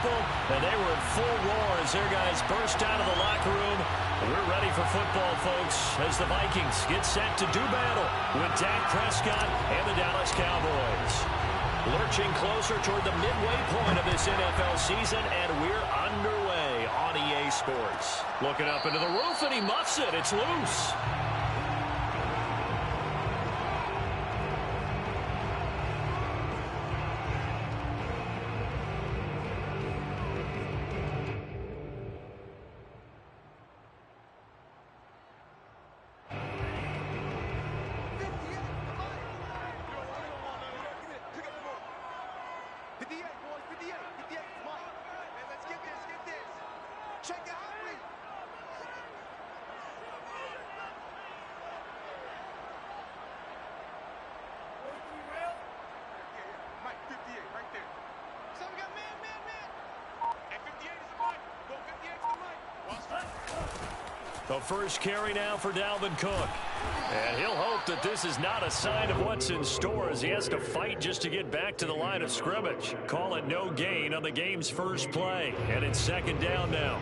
couple, and they were in full roar as their guys burst out of the locker room. We're ready for football, folks, as the Vikings get set to do battle with Dak Prescott and the Dallas Cowboys. Lurching closer toward the midway point of this NFL season, and we're underway on EA Sports. Looking up into the roof, and he muffs it. It's loose. The first carry now for Dalvin Cook. And he'll hope that this is not a sign of what's in store as he has to fight just to get back to the line of scrimmage. Call it no gain on the game's first play. And it's second down now.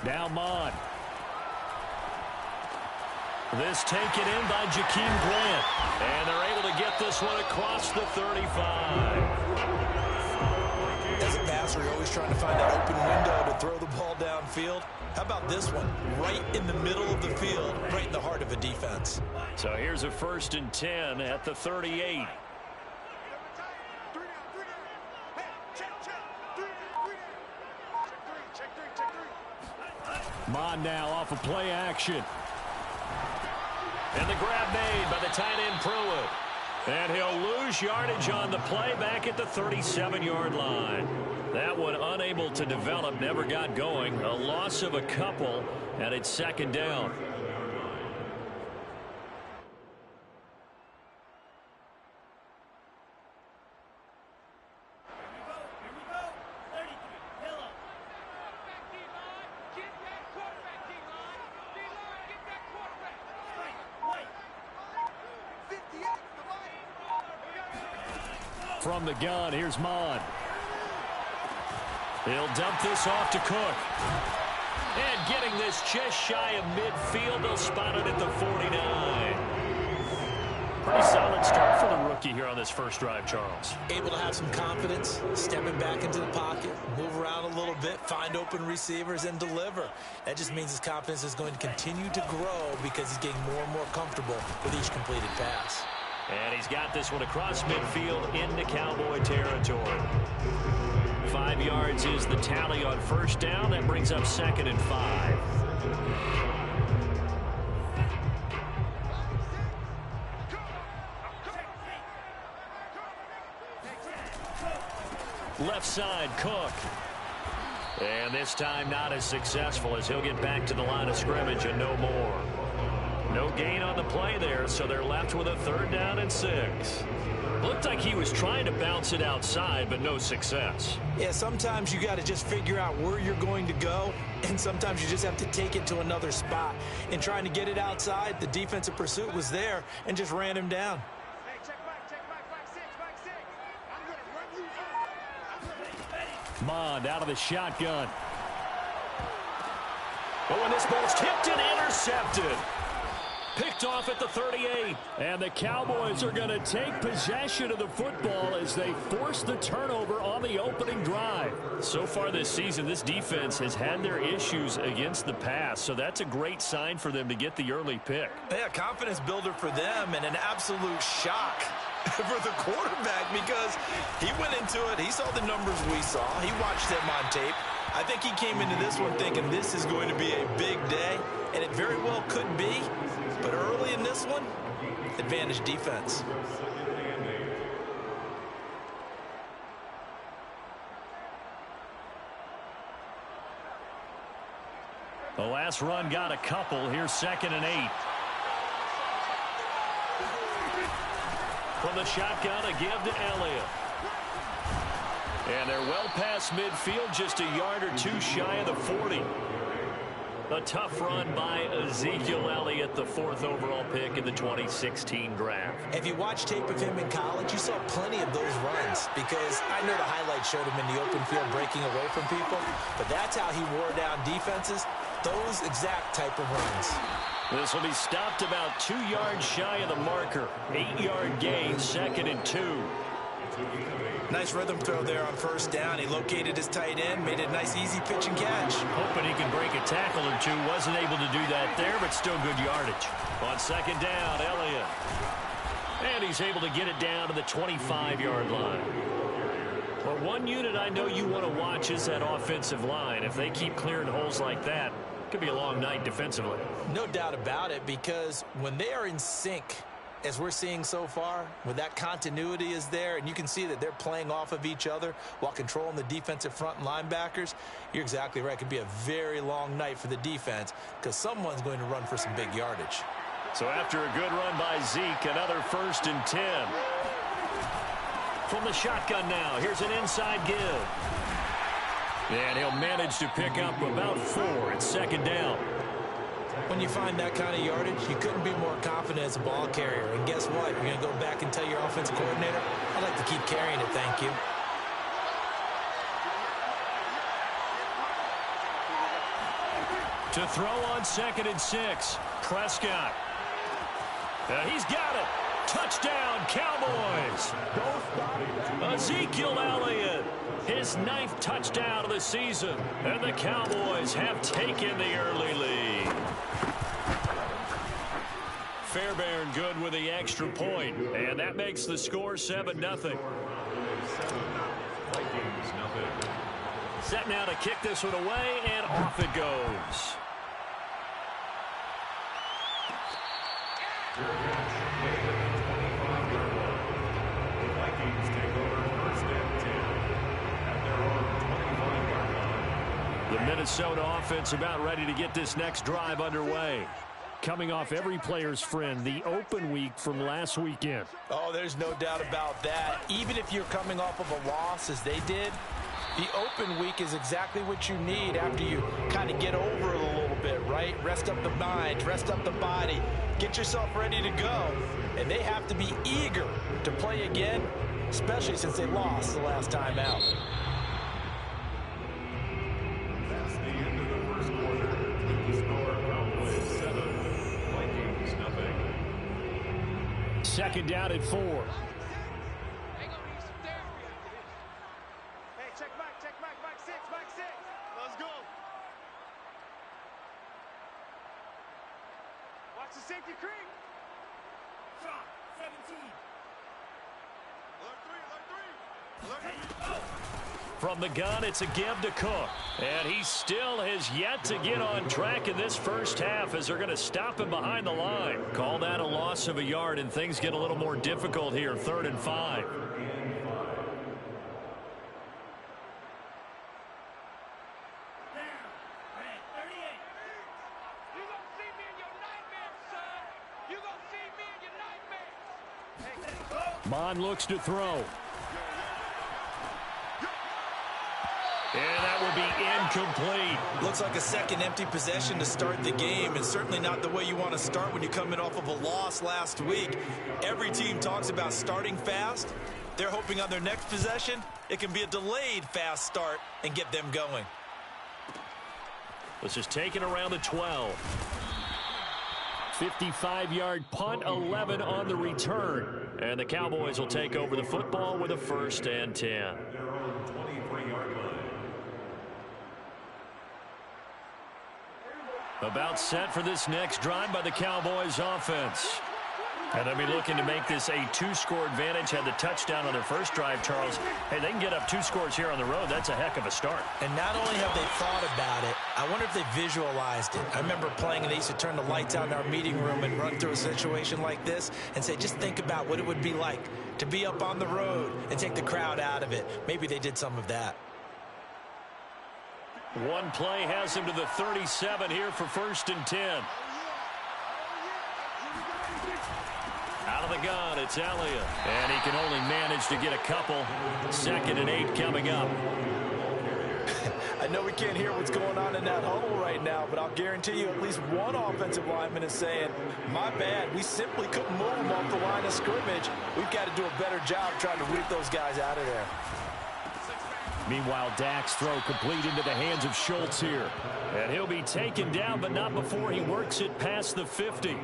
Now Mond. This taken in by Jakeem Grant. And they're able to get this one across the 35. As a passer, you're always trying to find that open window to throw the ball downfield. How about this one? Right in the middle of the field, right in the heart of a defense. So here's a 1st and 10 at the 38. Mond now off of play action. And the grab made by the tight end Pruitt. And he'll lose yardage on the play back at the 37-yard line. That one unable to develop, never got going. A loss of a couple, and it's second down. From the gun, here's Mond. He'll dump this off to Cook. And getting this just shy of midfield, they'll spot it at the 49. Pretty solid start for the rookie here on this first drive, Charles. Able to have some confidence, stepping back into the pocket, move around a little bit, find open receivers, and deliver. That just means his confidence is going to continue to grow because he's getting more and more comfortable with each completed pass. And he's got this one across midfield into Cowboy territory. 5 yards is the tally on first down. That brings up 2nd and 5. Left side, Cook. And this time not as successful as he'll get back to the line of scrimmage and no more. No gain on the play there, so they're left with a 3rd down and 6. Looked like he was trying to bounce it outside, but no success. Yeah, sometimes you got to just figure out where you're going to go, and sometimes you just have to take it to another spot. In trying to get it outside, the defensive pursuit was there and just ran him down. Mond out of the shotgun. But when this ball's tipped and intercepted. Picked off at the 38. And the Cowboys are going to take possession of the football as they force the turnover on the opening drive. So far this season, this defense has had their issues against the pass. So that's a great sign for them to get the early pick. Yeah, confidence builder for them and an absolute shock for the quarterback because he went into it. He saw the numbers we saw. He watched them on tape. I think he came into this one thinking this is going to be a big day, and it very well could be. But early in this one, advantage defense. The last run got a couple. Here's 2nd and 8. From the shotgun, a give to Elliott. And they're well past midfield, just a yard or two shy of the 40. A tough run by Ezekiel Elliott, the 4th overall pick in the 2016 draft. If you watched tape of him in college, you saw plenty of those runs, because I know the highlights showed him in the open field breaking away from people, but that's how he wore down defenses, those exact type of runs. This will be stopped about 2 yards shy of the marker. 8-yard gain, 2nd and 2. Nice rhythm throw there on first down. He located his tight end, made a nice easy pitch and catch. Hoping he can break a tackle or two. Wasn't able to do that there, but still good yardage. On 2nd down, Elliott. And he's able to get it down to the 25-yard line. Well, one unit I know you want to watch is that offensive line. If they keep clearing holes like that, it could be a long night defensively. No doubt about it, because when they are in sync, as we're seeing so far, when that continuity is there, and you can see that they're playing off of each other while controlling the defensive front linebackers, you're exactly right. It could be a very long night for the defense, because someone's going to run for some big yardage. So after a good run by Zeke, another 1st and 10. From the shotgun now, here's an inside give. And he'll manage to pick up about 4 at 2nd down. When you find that kind of yardage, you couldn't be more confident as a ball carrier. And guess what? You're going to go back and tell your offensive coordinator, I'd like to keep carrying it, thank you. To throw on 2nd and 6, Prescott. He's got it. Touchdown, Cowboys. Ezekiel Elliott, his 9th touchdown of the season. And the Cowboys have taken the early lead. Fairbairn good with the extra point, and that makes the score 7-0. Set now to kick this one away, and off it goes. The Minnesota offense about ready to get this next drive underway. Coming off every player's friend, the open week from last weekend. Oh, there's no doubt about that. Even if you're coming off of a loss as they did, the open week is exactly what you need after you kind of get over it a little bit, right? Rest up the mind, rest up the body, get yourself ready to go. And they have to be eager to play again, especially since they lost the last time out. That's the end of the first quarter. The score, Cowboys 7, Vikings nothing. 2nd down at 4. Hey, check back 6, back 6. Let's go. Watch the safety creep. Shot, 17. Look 3. From the gun, it's a give to Cook. And he still has yet to get on track in this first half as they're going to stop him behind the line. Call that a loss of a yard, and things get a little more difficult here, 3rd and 5. Mond looks to throw. And that will be incomplete. Looks like a second empty possession to start the game, and certainly not the way you want to start when you're coming off of a loss last week. Every team talks about starting fast. They're hoping on their next possession, it can be a delayed fast start and get them going. This is taken around the 12. 55-yard punt, 11 on the return. And the Cowboys will take over the football with a 1st and 10. About set for this next drive by the Cowboys offense. And they'll be looking to make this a 2-score advantage. Had the touchdown on their first drive, Charles. Hey, they can get up 2 scores here on the road. That's a heck of a start. And not only have they thought about it, I wonder if they visualized it. I remember playing, and they used to turn the lights out in our meeting room and run through a situation like this and say, just think about what it would be like to be up on the road and take the crowd out of it. Maybe they did some of that. One play has him to the 37 here for 1st and 10. Out of the gun. It's Elliott. And he can only manage to get a couple. 2nd and 8 coming up. I know we can't hear what's going on in that huddle right now, but I'll guarantee you at least one offensive lineman is saying, my bad, we simply couldn't move them off the line of scrimmage. We've got to do a better job trying to root those guys out of there. Meanwhile, Dak's throw complete into the hands of Schultz here. And he'll be taken down, but not before he works it past the 50.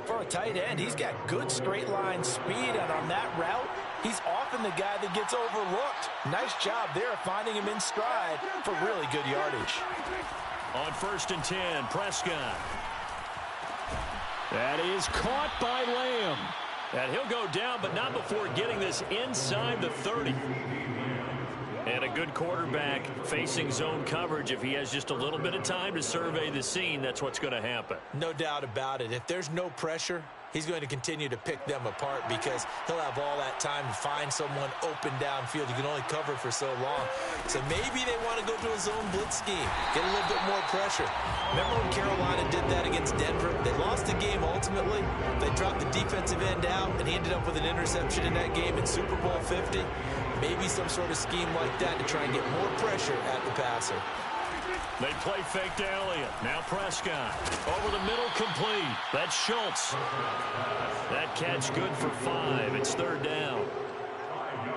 For a tight end, he's got good straight line speed, and on that route, he's often the guy that gets overlooked. Nice job there finding him in stride for really good yardage. On 1st and 10, Prescott. That is caught by Lamb. And he'll go down, but not before getting this inside the 30. And a good quarterback facing zone coverage. If he has just a little bit of time to survey the scene, that's what's going to happen. No doubt about it. If there's no pressure, he's going to continue to pick them apart because he'll have all that time to find someone open downfield. You can only cover for so long. So maybe they want to go to a zone blitz scheme, get a little bit more pressure. Remember when Carolina did that against Denver? They lost the game ultimately. They dropped the defensive end out, and he ended up with an interception in that game in Super Bowl 50. Maybe some sort of scheme like that to try and get more pressure at the passer. They play fake to Elliott. Now Prescott. Over the middle, complete. That's Schultz. That catch good for 5. It's 3rd down.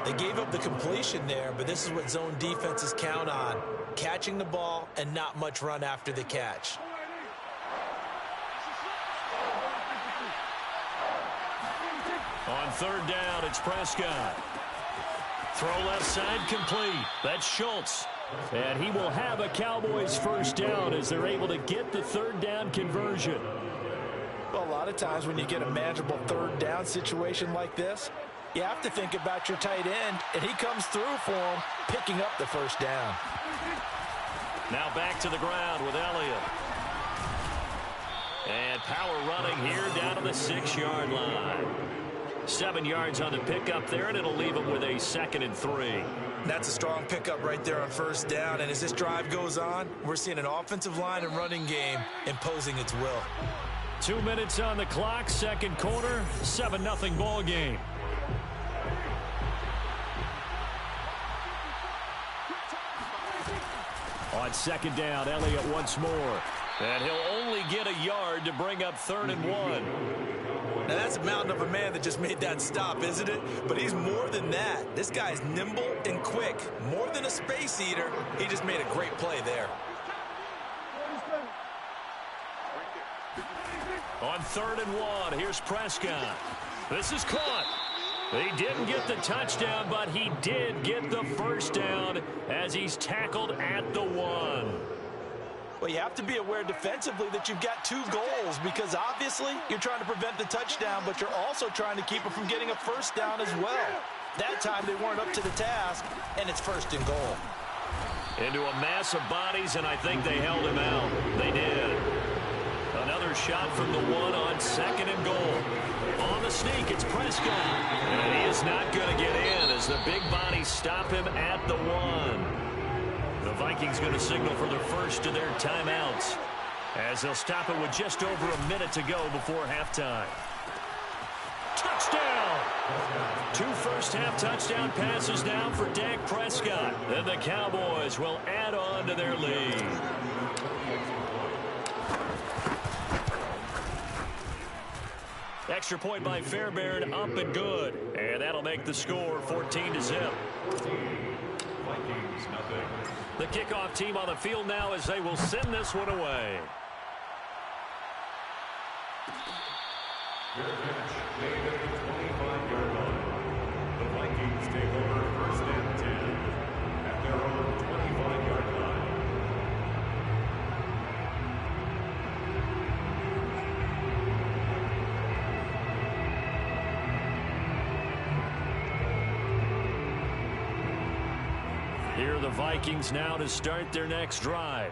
They gave up the completion there, but this is what zone defenses count on. Catching the ball and not much run after the catch. On 3rd down, it's Prescott. Throw left side complete. That's Schultz. And he will have a Cowboys 1st down as they're able to get the 3rd down conversion. Well, a lot of times when you get a manageable 3rd down situation like this, you have to think about your tight end, and he comes through for him, picking up the 1st down. Now back to the ground with Elliott. And power running here down to the 6-yard line. 7 yards on the pickup there, and it'll leave him with a 2nd and 3. That's a strong pickup right there on 1st down, and as this drive goes on, we're seeing an offensive line and running game imposing its will. 2 minutes on the clock, 2nd quarter, 7-0 ball game. On 2nd down, Elliott once more. And he'll only get a yard to bring up 3rd and 1. Now, that's a mountain of a man that just made that stop, isn't it? But he's more than that. This guy's nimble and quick. More than a space eater, he just made a great play there. On 3rd and 1, here's Prescott. This is caught. He didn't get the touchdown, but he did get the 1st down as he's tackled at the 1. Well, you have to be aware defensively that you've got 2 goals because obviously you're trying to prevent the touchdown, but you're also trying to keep it from getting a 1st down as well. That time they weren't up to the task, and it's 1st and goal. Into a mass of bodies, and I think they held him out. They did. Another shot from the 1 on 2nd and goal. On the sneak, it's Prescott. And he is not going to get in as the big bodies stop him at the 1. The Vikings going to signal for their first of their timeouts as they'll stop it with just over a minute to go before halftime. Touchdown! 2 first-half touchdown passes now for Dak Prescott. Then the Cowboys will add on to their lead. Extra point by Fairbairn, up and good. And that'll make the score 14-0. Vikings, nothing. The kickoff team on the field now as they will send this one away. Fair catch made at the 25-yard line. The Vikings take over 1st and 10 at their own 25-yard line. Here are the Vikings now to start their next drive.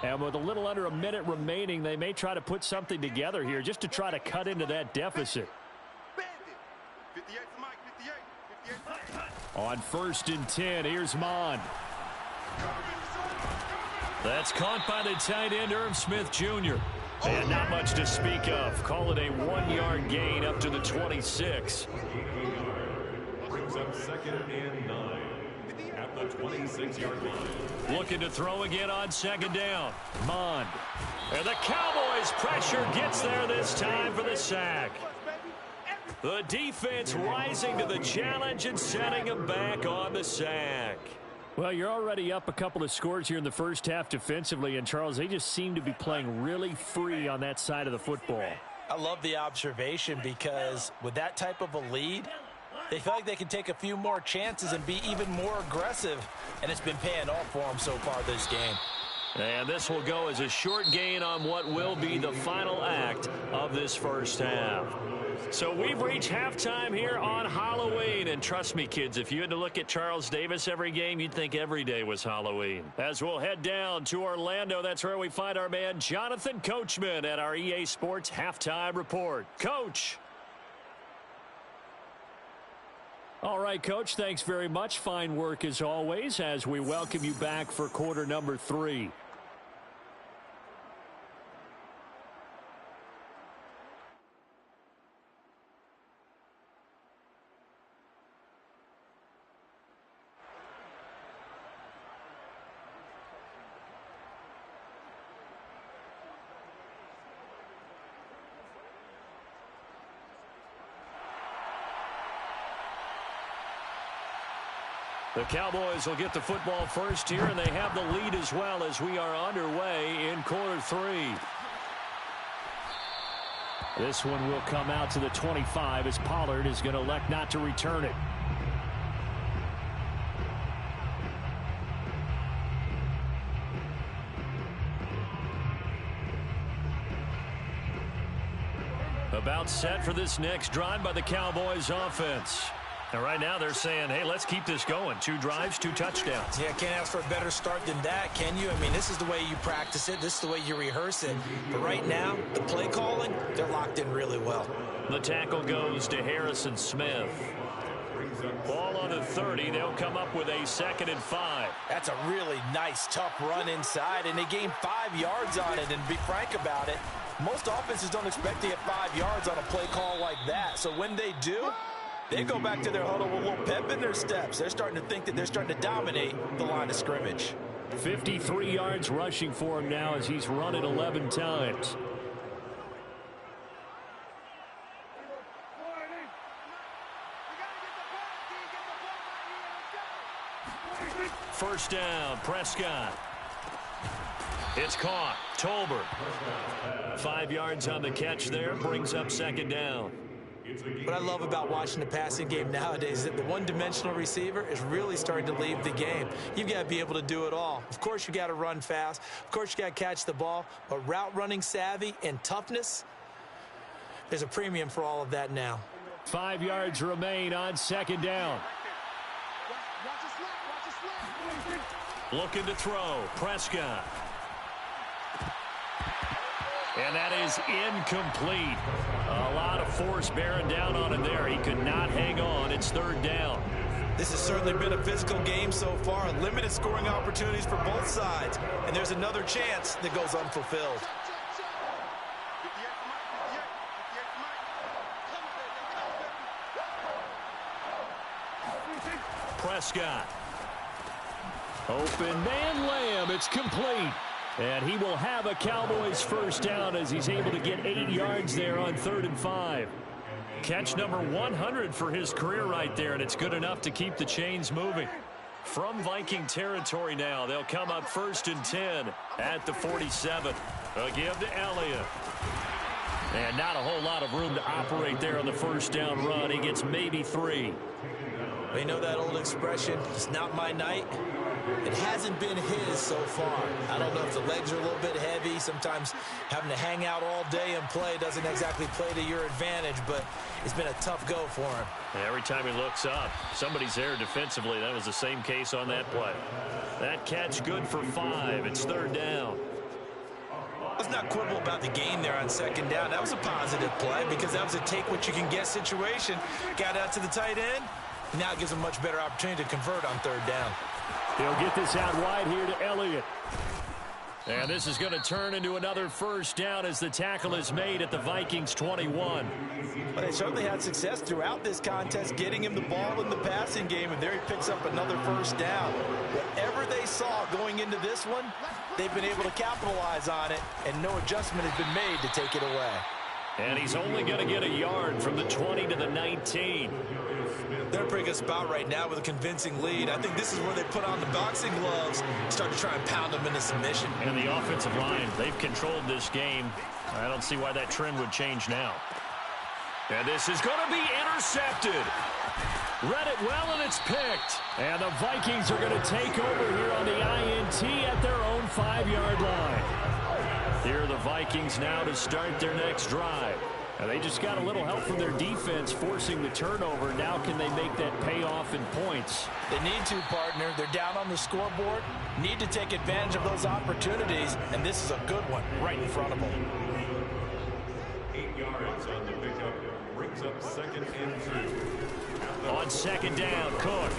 And with a little under a minute remaining, they may try to put something together here just to try to cut into that deficit. On 1st and 10, here's Mond. That's caught by the tight end, Irv Smith Jr. And not much to speak of. Call it a 1-yard gain up to the 26. Brings up 2nd and 9 at the 26-yard line. Looking to throw again on 2nd down. Mond. And the Cowboys' pressure gets there this time for the sack. The defense rising to the challenge and setting them back on the sack. Well, you're already up a couple of scores here in the first half defensively, and Charles, they just seem to be playing really free on that side of the football. I love the observation because with that type of a lead, they feel like they can take a few more chances and be even more aggressive, and it's been paying off for them so far this game. And this will go as a short gain on what will be the final act of this first half. So we've reached halftime here on Halloween. And trust me, kids, if you had to look at Charles Davis every game, you'd think every day was Halloween. As we'll head down to Orlando, that's where we find our man Jonathan Coachman at our EA Sports Halftime Report. Coach. All right, Coach, thanks very much. Fine work as always as we welcome you back for quarter number 3. The Cowboys will get the football first here, and they have the lead as well as we are underway in quarter 3. This one will come out to the 25 as Pollard is going to elect not to return it. About set for this next drive by the Cowboys offense. And right now they're saying, hey, let's keep this going. 2 drives, 2 touchdowns. Yeah, can't ask for a better start than that, can you? I mean, this is the way you practice it. This is the way you rehearse it. But right now, the play calling, they're locked in really well. The tackle goes to Harrison Smith. Ball on the 30. They'll come up with a 2nd and 5. That's a really nice, tough run inside, and they gained 5 yards on it. And to be frank about it, most offenses don't expect to get 5 yards on a play call like that. So when they do, they go back to their huddle with a little pep in their steps. They're starting to think that they're starting to dominate the line of scrimmage. 53 yards rushing for him now as he's run it 11 times. First down, Prescott. It's caught. Tolbert. 5 yards on the catch there, brings up 2nd down. What I love about watching the passing game nowadays is that the one-dimensional receiver is really starting to leave the game. You've got to be able to do it all. Of course, you got to run fast. Of course, you got to catch the ball. But route running savvy and toughness, there's a premium for all of that now. 5 yards remain on 2nd down. Looking to throw. Prescott. And that is incomplete. A lot of force bearing down on him there. He could not hang on. It's 3rd down. This has certainly been a physical game so far. Limited scoring opportunities for both sides. And there's another chance that goes unfulfilled. Prescott. Open man Lamb. It's complete. And he will have a Cowboys first down as he's able to get 8 yards there on 3rd and 5. Catch number 100 for his career right there, and it's good enough to keep the chains moving. From Viking territory now, they'll come up 1st and 10 at the 47. A give to Elliott. And not a whole lot of room to operate there on the first down run. He gets maybe 3. We know that old expression, it's not my night. It hasn't been his so far. I don't know if the legs are a little bit heavy. Sometimes having to hang out all day and play doesn't exactly play to your advantage, but it's been a tough go for him. Every time he looks up, somebody's there defensively. That was the same case on that play. That catch good for 5. It's 3rd down. Let's not quibble about the gain there on 2nd down. That was a positive play because that was a take-what-you-can-get situation. Got out to the tight end. Now it gives him a much better opportunity to convert on 3rd down. He'll get this out wide here to Elliott. And this is going to turn into another first down as the tackle is made at the Vikings 21. Well, they certainly had success throughout this contest, getting him the ball in the passing game, and there he picks up another first down. Whatever they saw going into this one, they've been able to capitalize on it, and no adjustment has been made to take it away. And he's only going to get a yard from the 20 to the 19. They're in a pretty good spot right now with a convincing lead. I think this is where they put on the boxing gloves, start to try and pound them into submission. And the offensive line, they've controlled this game. I don't see why that trend would change now. And this is going to be intercepted. Read it well, and it's picked. And the Vikings are going to take over here on the INT at their own 5-yard line. Here are the Vikings now to start their next drive. Now they just got a little help from their defense forcing the turnover. Now can they make that pay off in points? They need to, partner. They're down on the scoreboard. Need to take advantage of those opportunities, and this is a good one right in front of them. 8 yards on the pickup. Brings up 2nd and 2. On 2nd down, Cook.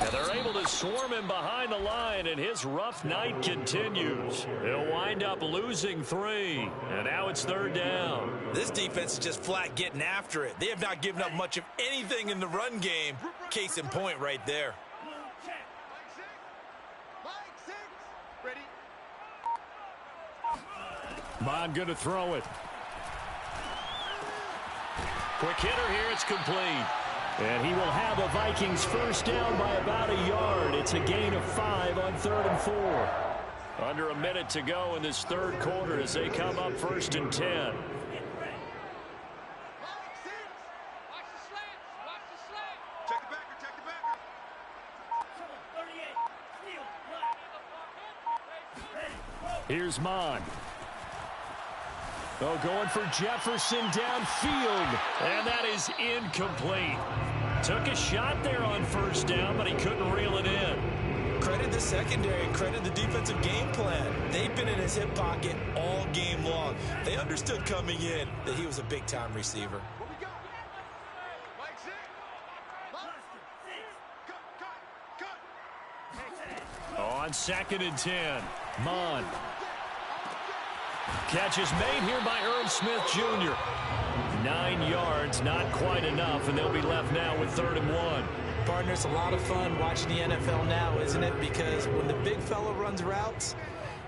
And they're able to swarm him behind the line, and his rough night continues. He'll wind up losing 3, and now it's 3rd down. This defense is just flat getting after it. They have not given up much of anything in the run game. Case in point right there. Bond going to throw it. Quick hitter here, it's complete. And he will have a Vikings first down by about a yard. It's a gain of 5 on 3rd and 4. Under a minute to go in this 3rd quarter as they come up 1st and 10. Here's Mond. Oh, going for Jefferson downfield. And that is incomplete. Took a shot there on 1st down, but he couldn't reel it in. Credit the secondary, credit the defensive game plan. They've been in his hip pocket all game long. They understood coming in that he was a big-time receiver. On 2nd and 10, Mond. Catch is made here by Irv Smith Jr. 9 yards, not quite enough, and they'll be left now with 3rd and 1. Partner, it's a lot of fun watching the NFL now, isn't it? Because when the big fella runs routes,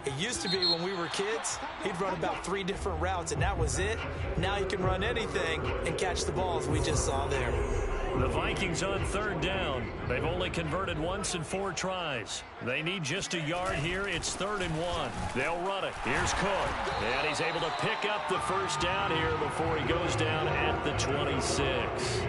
it used to be when we were kids, he'd run about 3 different routes, and that was it. Now he can run anything and catch the balls we just saw there. The Vikings on 3rd down. They've only converted once in 4 tries. They need just a yard here. It's 3rd and 1. They'll run it. Here's Cook. And he's able to pick up the first down here before he goes down at the 26.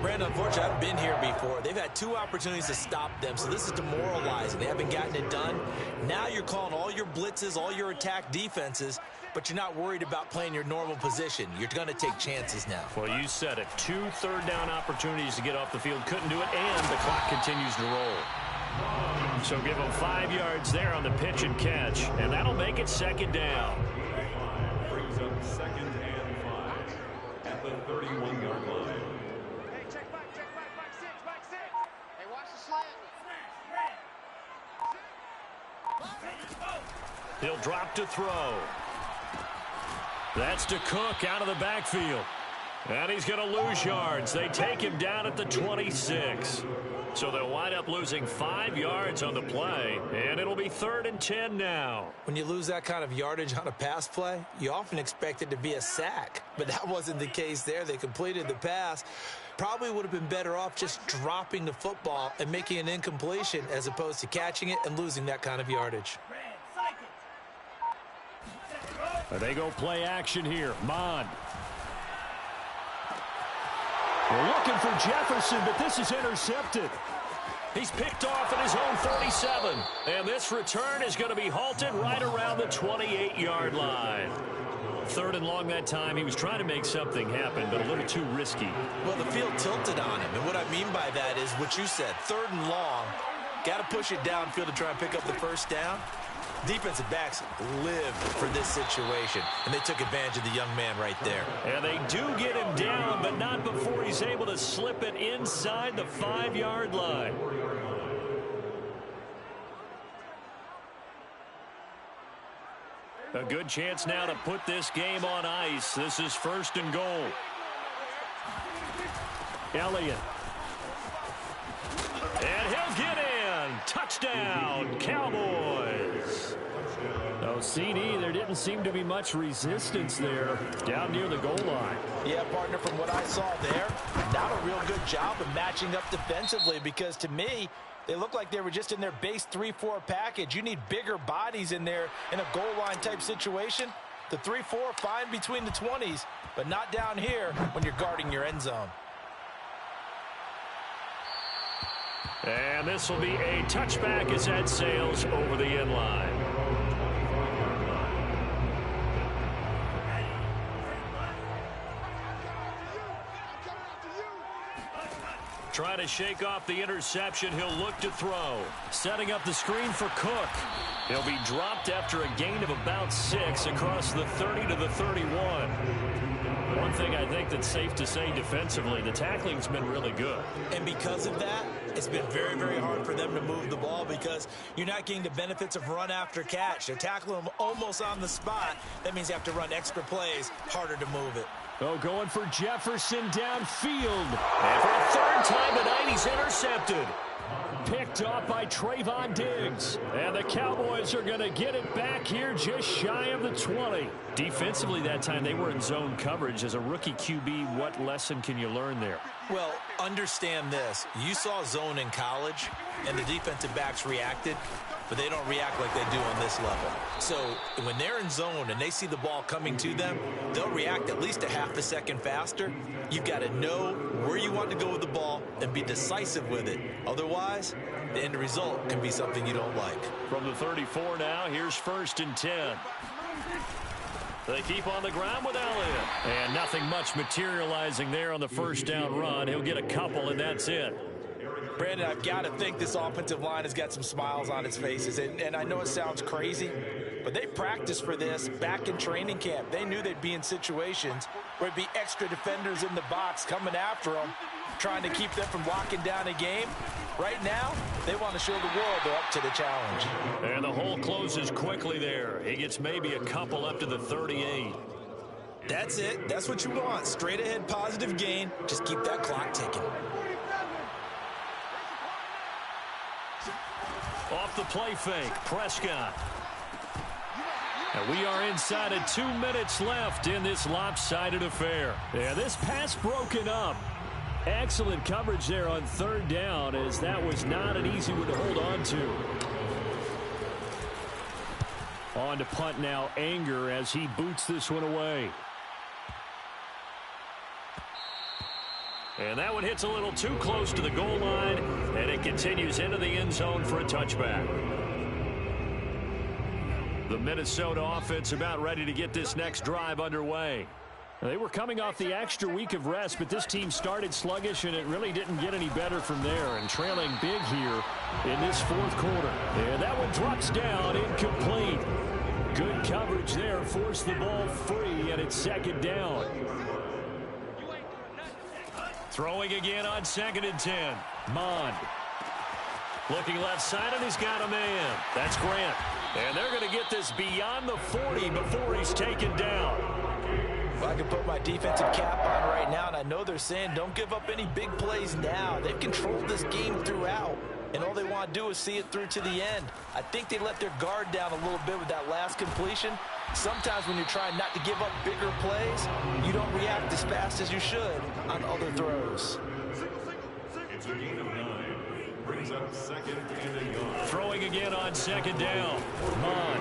Brandon, unfortunately, I've been here before. They've had 2 opportunities to stop them, so this is demoralizing. They haven't gotten it done. Now you're calling all your blitzes, all your attack defenses, but you're not worried about playing your normal position. You're going to take chances now. Well, you said it. 2 third down opportunities to get off the field. Couldn't do it, and the clock continues to roll. So give them 5 yards there on the pitch and catch, and that'll make it 2nd down. Brings up 2nd and 5 at the 31-yard line. Hey, check back, back 6. Hey, watch the slant. He'll drop to throw. That's to Cook out of the backfield. And he's going to lose yards. They take him down at the 26. So they'll wind up losing 5 yards on the play, and it'll be 3rd and 10 now. When you lose that kind of yardage on a pass play, you often expect it to be a sack. But that wasn't the case there. They completed the pass. Probably would have been better off just dropping the football and making an incompletion as opposed to catching it and losing that kind of yardage. They go play action here. Mond. We're looking for Jefferson, but this is intercepted. He's picked off at his own 47. And this return is going to be halted right around the 28-yard line. 3rd and long that time. He was trying to make something happen, but a little too risky. Well, the field tilted on him. And what I mean by that is what you said. 3rd and long. Got to push it downfield to try and pick up the first down. Defensive backs lived for this situation, and they took advantage of the young man right there. And they do get him down, but not before he's able to slip it inside the 5-yard line. A good chance now to put this game on ice. This is 1st and goal. Elliott. And he'll get in. Touchdown, Cowboys. Oh, CD, there didn't seem to be much resistance there down near the goal line. Yeah, partner, from what I saw there, not a real good job of matching up defensively, because to me, they look like they were just in their base 3-4 package. You need bigger bodies in there in a goal line type situation. The 3-4, fine between the 20s, but not down here when you're guarding your end zone. And this will be a touchback as that sails over the end line. Trying to shake off the interception. He'll look to throw. Setting up the screen for Cook. He'll be dropped after a gain of about 6 across the 30 to the 31. One thing I think that's safe to say defensively, the tackling's been really good. And because of that, it's been very, very hard for them to move the ball, because you're not getting the benefits of run after catch. They're tackling them almost on the spot. That means you have to run extra plays, harder to move it. Oh, going for Jefferson downfield. And for a 3rd time tonight, he's intercepted. Picked off by Trayvon Diggs. And the Cowboys are going to get it back here just shy of the 20. Defensively that time, they were in zone coverage. As a rookie QB, what lesson can you learn there? Well, understand this. You saw zone in college, and the defensive backs reacted, but they don't react like they do on this level. So when they're in zone and they see the ball coming to them, they'll react at least a half a second faster. You've got to know where you want to go with the ball and be decisive with it. Otherwise, the end result can be something you don't like. From the 34 now, here's 1st and 10. They keep on the ground with Elliott. And nothing much materializing there on the 1st down run. He'll get a couple, and that's it. Brandon, I've got to think this offensive line has got some smiles on its faces. And I know it sounds crazy, but they practiced for this back in training camp. They knew they'd be in situations where it'd be extra defenders in the box coming after them, trying to keep them from locking down a game. Right now, they want to show the world they're up to the challenge. And the hole closes quickly there. He gets maybe a couple up to the 38. That's it. That's what you want. Straight ahead positive gain. Just keep that clock ticking. Off the play fake, Prescott. And we are inside of 2 minutes left in this lopsided affair. Yeah, this pass broken up. Excellent coverage there on 3rd down, as that was not an easy one to hold on to. On to punt now, Anger, as he boots this one away. And that one hits a little too close to the goal line, and it continues into the end zone for a touchback. The Minnesota offense about ready to get this next drive underway. They were coming off the extra week of rest, but this team started sluggish, and it really didn't get any better from there, and trailing big here in this 4th quarter. And that one drops down, incomplete. Good coverage there, forced the ball free, and it's 2nd down. Throwing again on 2nd and 10. Mond. Looking left side, and he's got a man. That's Grant. And they're going to get this beyond the 40 before he's taken down. Well, I can put my defensive cap on right now, and I know they're saying don't give up any big plays now. They've controlled this game throughout, and all they want to do is see it through to the end. I think they let their guard down a little bit with that last completion. Sometimes when you're trying not to give up bigger plays, you don't react as fast as you should on other throws. It's a gain of 9. Brings up 2nd and a yard. Throwing again on 2nd down. Mond.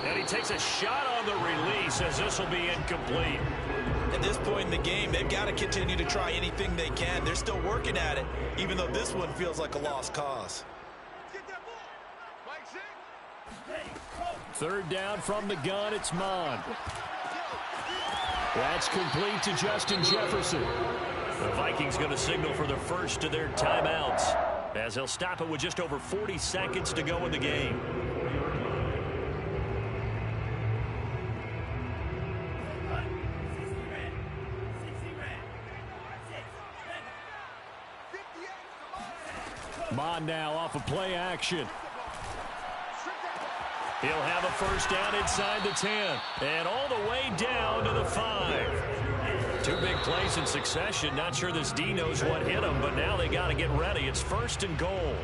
And he takes a shot on the release, as this will be incomplete. At this point in the game, they've got to continue to try anything they can. They're still working at it, even though this one feels like a lost cause. 3rd down from the gun, it's Mond. That's complete to Justin Jefferson. The Vikings going to signal for the first of their timeouts, as they'll stop it with just over 40 seconds to go in the game. Mond now off of play action. He'll have a first down inside the 10 and all the way down to the 5. Two big plays in succession. Not sure this D knows what hit him, but now they got to get ready. It's first and goal.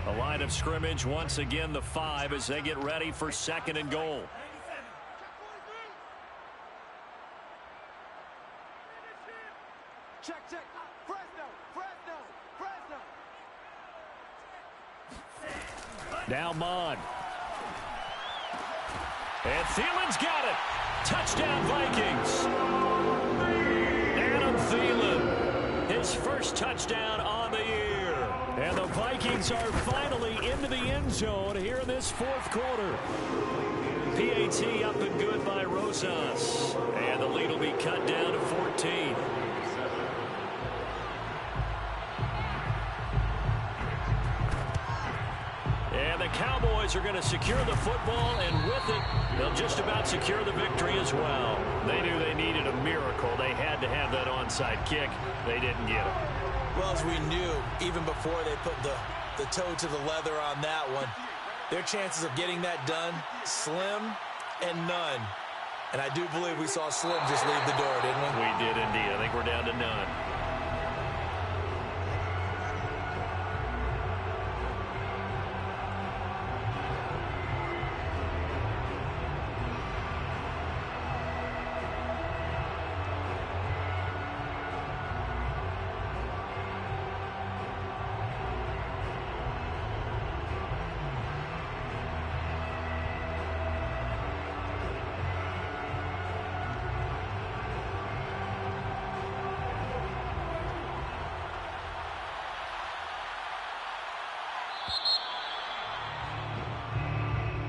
A line of scrimmage once again the 5 as they get ready for second and goal. Check. Fresno. Now Mond. And Thielen's got it. Touchdown Vikings. Adam Thielen. His first touchdown on the year. And the Vikings are finally into the end zone here in this fourth quarter. PAT up and good by Rosas. And the lead will be cut down to 14. And the Cowboys are going to secure the football, and with it, they'll just about secure the victory as well. They knew they needed a miracle. They had to have that onside kick. They didn't get it. Well, as we knew, even before they put the toe to the leather on that one, their chances of getting that done, slim and none. And I do believe we saw Slim just leave the door, didn't we? We did indeed. I think we're down to none.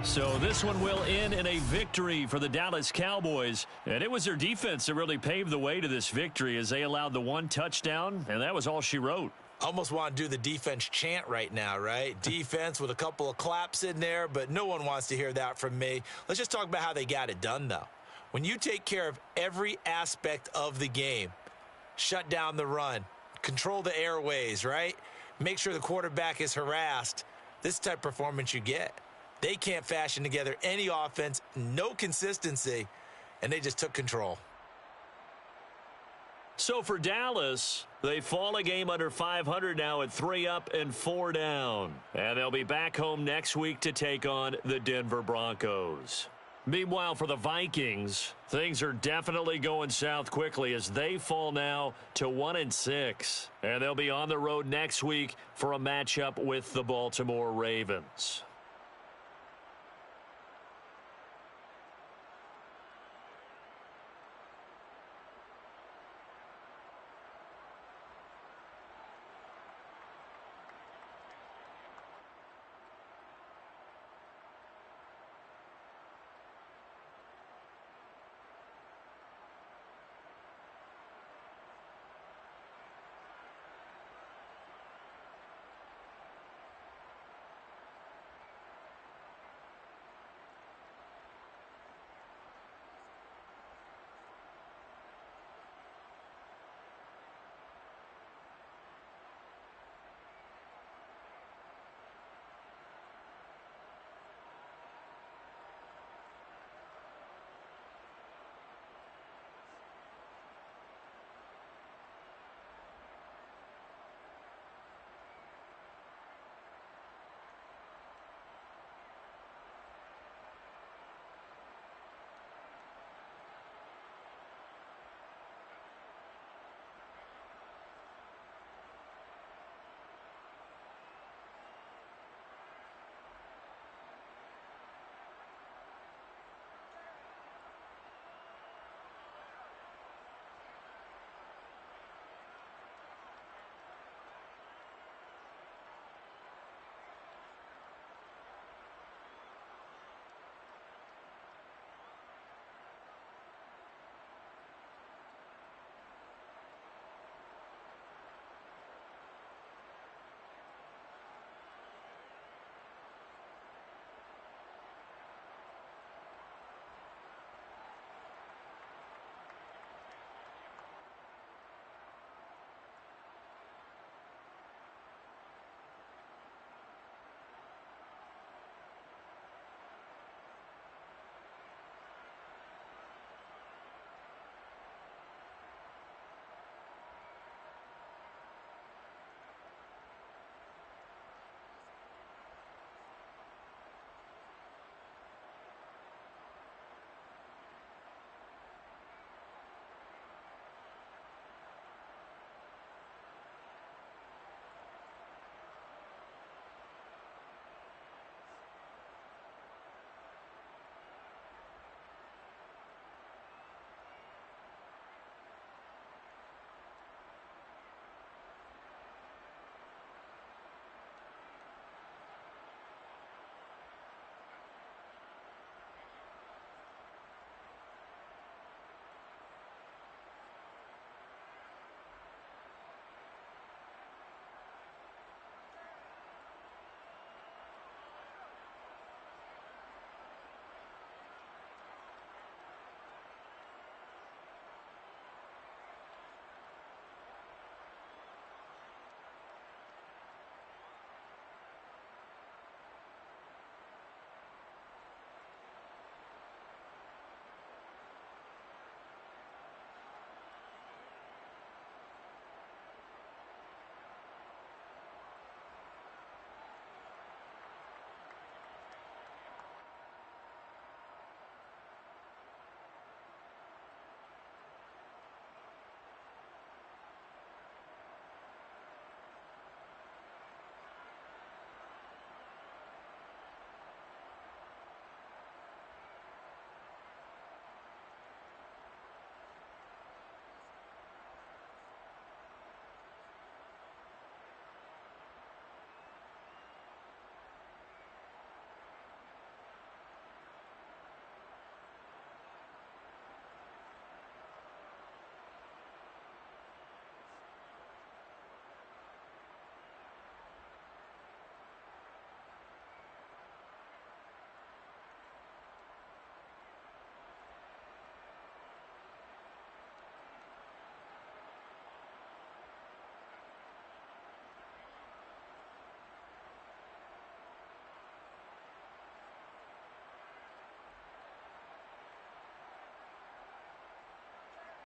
So this one will end in a victory for the Dallas Cowboys. And it was their defense that really paved the way to this victory as they allowed the one touchdown, and that was all she wrote. Almost want to do the defense chant right now, right? Defense with a couple of claps in there, but no one wants to hear that from me. Let's just talk about how they got it done, though. When you take care of every aspect of the game, shut down the run, control the airways, right? Make sure the quarterback is harassed. This type of performance you get. They can't fashion together any offense, no consistency, and they just took control. So for Dallas, they fall a game under 500 now at 3 up and 4 down. And they'll be back home next week to take on the Denver Broncos. Meanwhile, for the Vikings, things are definitely going south quickly as they fall now to 1-6. And they'll be on the road next week for a matchup with the Baltimore Ravens.